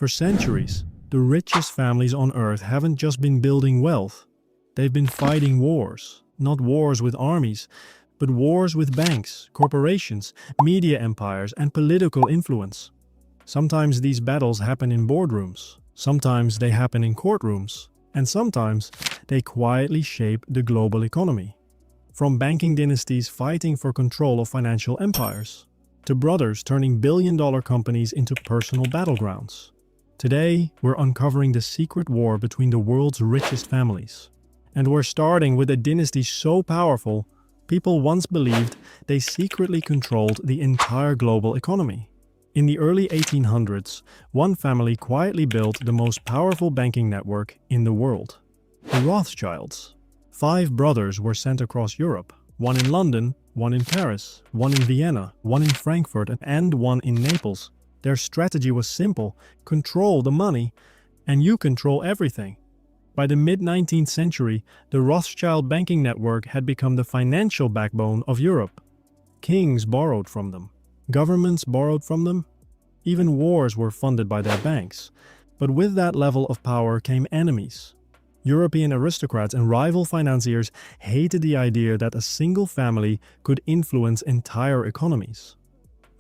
For centuries, the richest families on Earth haven't just been building wealth. They've been fighting wars. Not wars with armies, but wars with banks, corporations, media empires, and political influence. Sometimes these battles happen in boardrooms, sometimes they happen in courtrooms, and sometimes they quietly shape the global economy. From banking dynasties fighting for control of financial empires, to brothers turning billion-dollar companies into personal battlegrounds. Today, we're uncovering the secret war between the world's richest families. And we're starting with a dynasty so powerful, people once believed they secretly controlled the entire global economy. In the early 1800s, one family quietly built the most powerful banking network in the world. The Rothschilds. 5 brothers were sent across Europe, one in London, one in Paris, one in Vienna, one in Frankfurt, and one in Naples. Their strategy was simple: control the money, and you control everything. By the mid-19th century, the Rothschild banking network had become the financial backbone of Europe. Kings borrowed from them. Governments borrowed from them. Even wars were funded by their banks. But with that level of power came enemies. European aristocrats and rival financiers hated the idea that a single family could influence entire economies.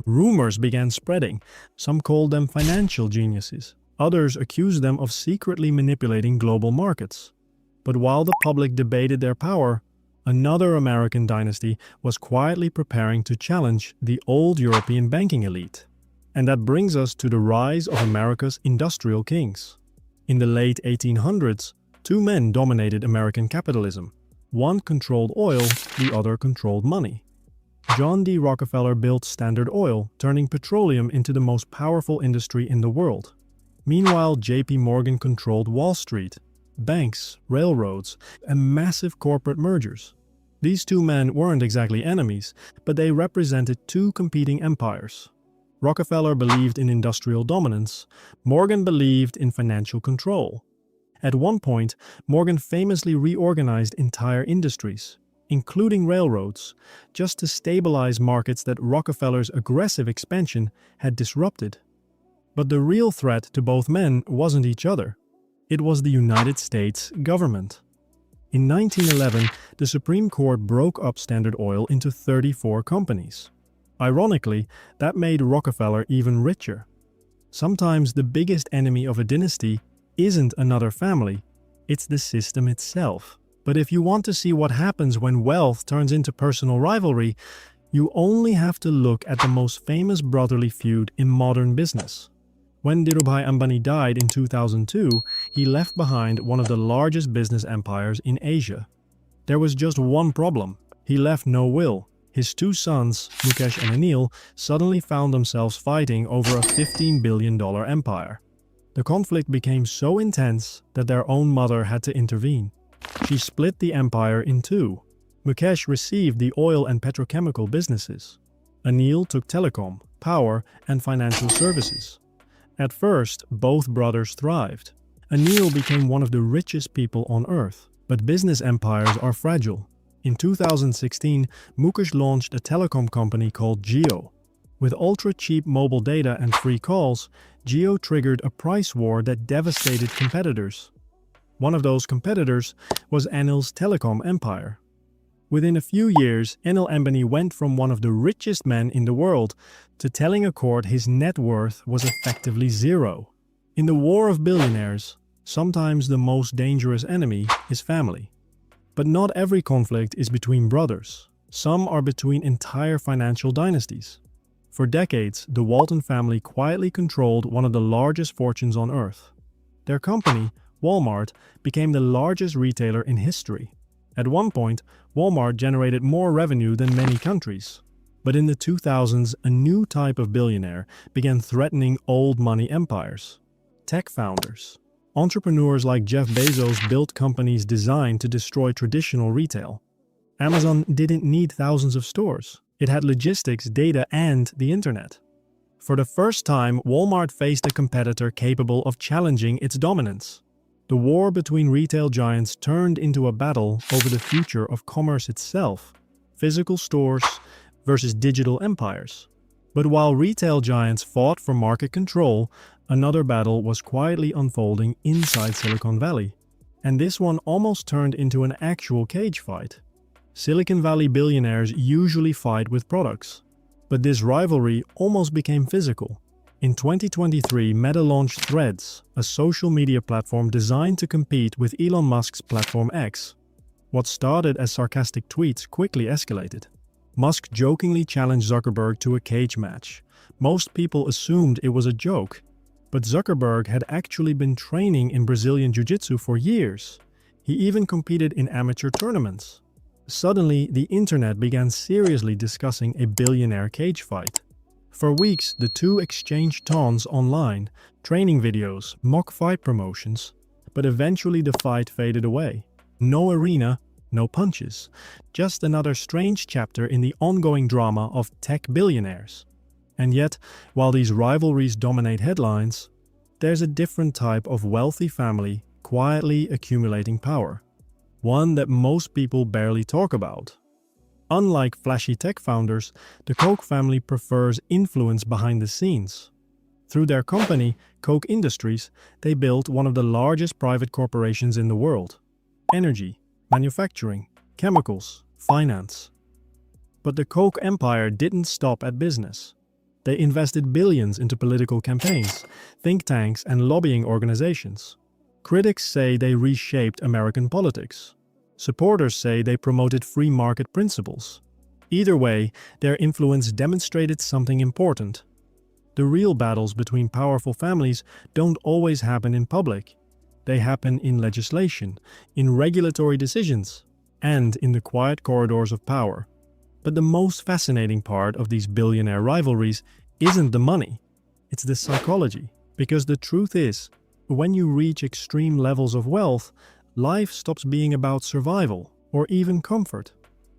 Rumors began spreading. Some called them financial geniuses. Others accused them of secretly manipulating global markets. But while the public debated their power, another American dynasty was quietly preparing to challenge the old European banking elite. And that brings us to the rise of America's industrial kings. In the late 1800s, 2 men dominated American capitalism. One controlled oil, the other controlled money. John D. Rockefeller built Standard Oil, turning petroleum into the most powerful industry in the world. Meanwhile, J.P. Morgan controlled Wall Street, banks, railroads, and massive corporate mergers. These 2 men weren't exactly enemies, but they represented 2 competing empires. Rockefeller believed in industrial dominance. Morgan believed in financial control. At one point, Morgan famously reorganized entire industries, including railroads, just to stabilize markets that Rockefeller's aggressive expansion had disrupted. But the real threat to both men wasn't each other. It was the United States government. In 1911, the Supreme Court broke up Standard Oil into 34 companies. Ironically, that made Rockefeller even richer. Sometimes the biggest enemy of a dynasty isn't another family, it's the system itself. But if you want to see what happens when wealth turns into personal rivalry, you only have to look at the most famous brotherly feud in modern business. When Dhirubhai Ambani died in 2002, he left behind one of the largest business empires in Asia. There was just one problem: he left no will. His 2 sons, Mukesh and Anil, suddenly found themselves fighting over a $15 billion empire. The conflict became so intense that their own mother had to intervene. She split the empire in 2. Mukesh received the oil and petrochemical businesses. Anil took telecom, power, and financial services. At first, both brothers thrived. Anil became one of the richest people on Earth, but business empires are fragile. In 2016, Mukesh launched a telecom company called Jio. With ultra-cheap mobile data and free calls, Jio triggered a price war that devastated competitors. One of those competitors was Anil's telecom empire. Within a few years, Anil Ambani went from one of the richest men in the world to telling a court his net worth was effectively zero. In the war of billionaires, sometimes the most dangerous enemy is family. But not every conflict is between brothers. Some are between entire financial dynasties. For decades, the Walton family quietly controlled one of the largest fortunes on Earth. Their company, Walmart, became the largest retailer in history. At one point, Walmart generated more revenue than many countries. But in the 2000s, a new type of billionaire began threatening old money empires. Tech founders. Entrepreneurs like Jeff Bezos built companies designed to destroy traditional retail. Amazon didn't need thousands of stores. It had logistics, data, and the internet. For the first time, Walmart faced a competitor capable of challenging its dominance. The war between retail giants turned into a battle over the future of commerce itself, physical stores versus digital empires. But while retail giants fought for market control, Another battle was quietly unfolding inside Silicon Valley, and this one almost turned into an actual cage fight. Silicon Valley billionaires usually fight with products, but this rivalry almost became physical. In 2023, Meta launched Threads, a social media platform designed to compete with Elon Musk's platform X. What started as sarcastic tweets quickly escalated. Musk jokingly challenged Zuckerberg to a cage match. Most people assumed it was a joke, but Zuckerberg had actually been training in Brazilian Jiu-Jitsu for years. He even competed in amateur tournaments. Suddenly, the internet began seriously discussing a billionaire cage fight. For weeks, the two exchanged taunts online, training videos, mock fight promotions, but eventually the fight faded away. No arena, no punches, just another strange chapter in the ongoing drama of tech billionaires. And yet, while these rivalries dominate headlines, there's a different type of wealthy family quietly accumulating power. One that most people barely talk about. Unlike flashy tech founders, the Koch family prefers influence behind the scenes. Through their company, Koch Industries, they built one of the largest private corporations in the world. Energy, manufacturing, chemicals, finance. But the Koch empire didn't stop at business. They invested billions into political campaigns, think tanks, and lobbying organizations. Critics say they reshaped American politics. Supporters say they promoted free market principles. Either way, their influence demonstrated something important. The real battles between powerful families don't always happen in public. They happen in legislation, in regulatory decisions, and in the quiet corridors of power. But the most fascinating part of these billionaire rivalries isn't the money, it's the psychology. Because the truth is, when you reach extreme levels of wealth, life stops being about survival or even comfort.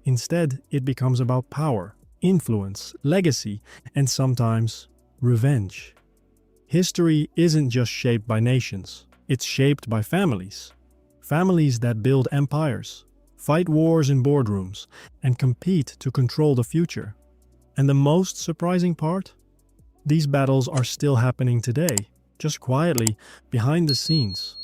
Instead, it becomes about power, influence, legacy, and sometimes revenge. History isn't just shaped by nations, it's shaped by families. Families that build empires, fight wars in boardrooms, and compete to control the future. And the most surprising part? These battles are still happening today, just quietly, behind the scenes.